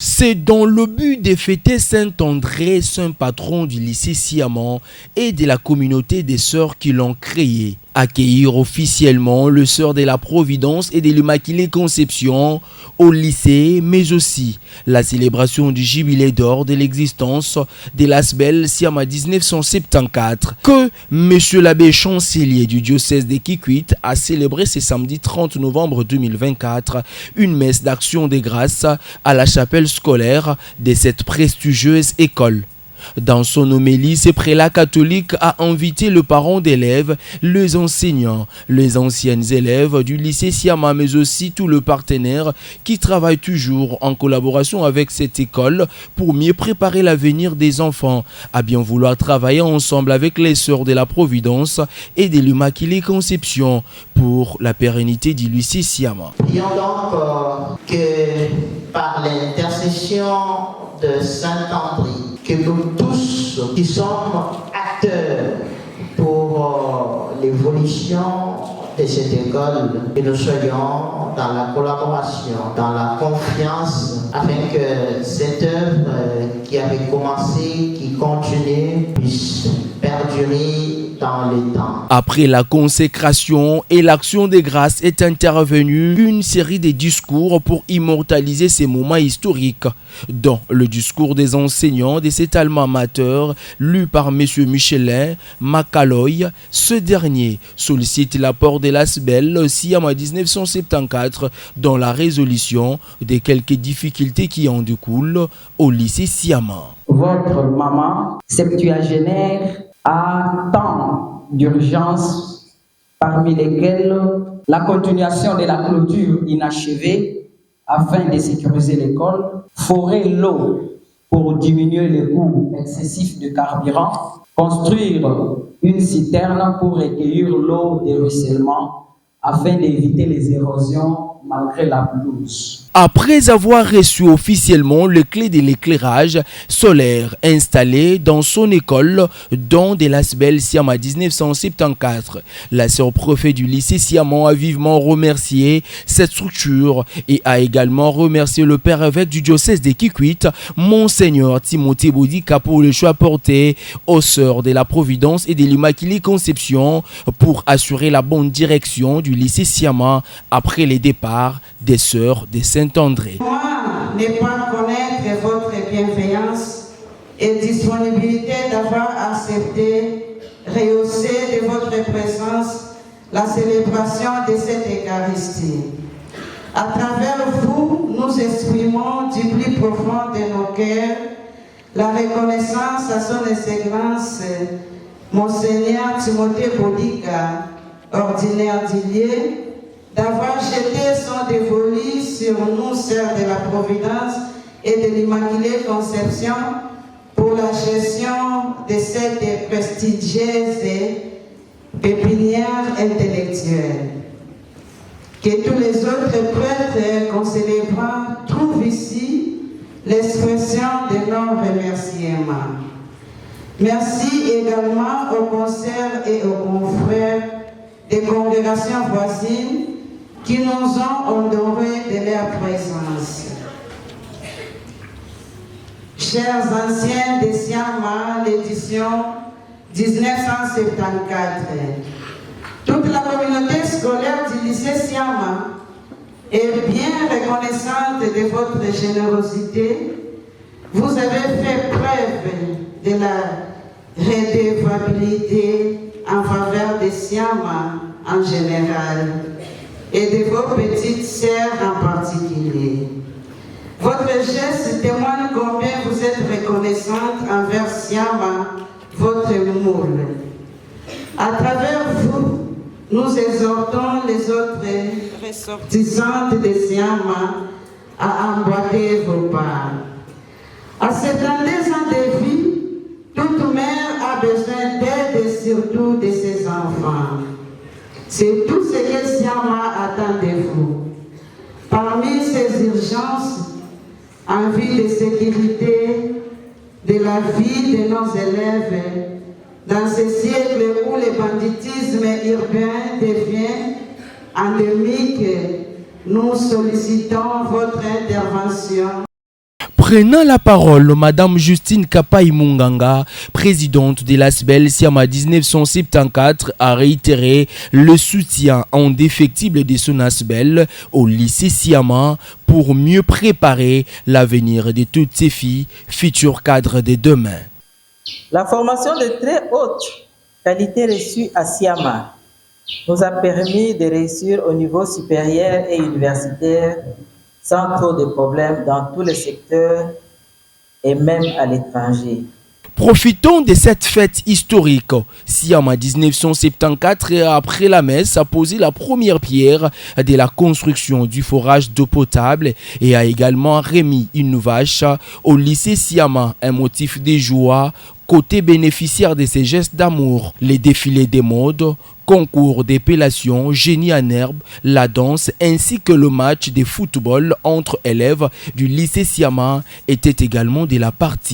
C'est dans le but de fêter Saint-André, saint patron du lycée Siaman et de la communauté des sœurs qui l'ont créé. Accueillir officiellement le Sœur de la Providence et de l'Immaculée Conception au lycée, mais aussi la célébration du jubilé d'or de l'existence de l'Asbel Siama 1974 que M. l'abbé chancelier du diocèse de Kikwit a célébré ce samedi 30 novembre 2024 une messe d'action de grâce à la chapelle scolaire de cette prestigieuse école. Dans son homélie, ce prélat catholique a invité le parent d'élèves, les enseignants, les anciennes élèves du lycée Siama, mais aussi tous les partenaires qui travaillent toujours en collaboration avec cette école pour mieux préparer l'avenir des enfants, à bien vouloir travailler ensemble avec les sœurs de la Providence et de l'Immaculée Conception pour la pérennité du lycée Siama. Prions donc que par l'intercession de Saint-André, que nous tous qui sommes acteurs pour l'évolution de cette école, que nous soyons dans la collaboration, dans la confiance, afin que cette œuvre qui avait commencé, qui continue, puisse perdurer dans le temps. Après la consécration et l'action de grâce est intervenue une série de discours pour immortaliser ces moments historiques. Dans le discours des enseignants de cet alma mater, lu par M. Michelin Macaloy, ce dernier sollicite l'apport de l'Asbel Siama 1974 dans la résolution de quelques difficultés qui en découlent au lycée Siama. Votre maman septuagénaire a tant d'urgences, parmi lesquelles la continuation de la clôture inachevée afin de sécuriser l'école, forer l'eau pour diminuer les coûts excessifs de carburant, construire une citerne pour recueillir l'eau de ruissellement afin d'éviter les érosions malgré la pelouse. Après avoir reçu officiellement les clés de l'éclairage solaire installé dans son école dans de l'Asbel Siama 1974, la sœur préfet du lycée Siaman a vivement remercié cette structure et a également remercié le père évêque du diocèse de Kikwit, Monseigneur Timothée Bodika, pour le choix porté aux sœurs de la Providence et de l'Immaculée Conception pour assurer la bonne direction du lycée Siaman après les départs des sœurs de Saint-André. Moi, ne pas connaître votre bienveillance et disponibilité d'avoir accepté, rehaussé de votre présence la célébration de cette Eucharistie. À travers vous, nous exprimons du plus profond de nos cœurs la reconnaissance à son Excellence Monseigneur Timothée Bodika, ordinaire d'Ilié, d'avoir jeté son dévolu sur nous, sœurs de la Providence et de l'Immaculée Conception, pour la gestion de cette prestigieuse pépinière intellectuelle. Que tous les autres prêtres qu'on célébrant trouvent ici l'expression de nos remerciements. Merci également aux concerts et aux confrères des congrégations voisines qui nous ont honorés de leur présence. Chers anciens de Siama, l'édition 1974, toute la communauté scolaire du lycée Siama est bien reconnaissante de votre générosité. Vous avez fait preuve de la redevabilité en faveur de Siama en général et de vos petites sœurs en particulier. Votre geste témoigne combien vous êtes reconnaissante envers Siama, votre moule. À travers vous, nous exhortons les autres ressortissantes de Siama à emboîter vos pas. À 70 ans de vie, toute mère a besoin d'aide et surtout de ses enfants. C'est tout ce que Siama attend de vous. Parmi ces urgences, en vue de sécurité de la vie de nos élèves, dans ce siècle où le banditisme urbain devient endémique, nous sollicitons votre intervention. Prenant la parole, Madame Justine Kapai Munganga, présidente de l'ASBEL Siama 1974, a réitéré le soutien indéfectible de son ASBEL au lycée Siama pour mieux préparer l'avenir de toutes ces filles, futurs cadres de demain. La formation de très haute qualité reçue à Siama nous a permis de réussir au niveau supérieur et universitaire sans trop de problèmes dans tous les secteurs et même à l'étranger. Profitons de cette fête historique. Siama 1974, après la messe, a posé la première pierre de la construction du forage d'eau potable et a également remis une vache au lycée Siama, un motif de joie côté bénéficiaire de ces gestes d'amour. Les défilés des modes, concours d'épellation, génie en herbe, la danse ainsi que le match de football entre élèves du lycée Siama étaient également de la partie.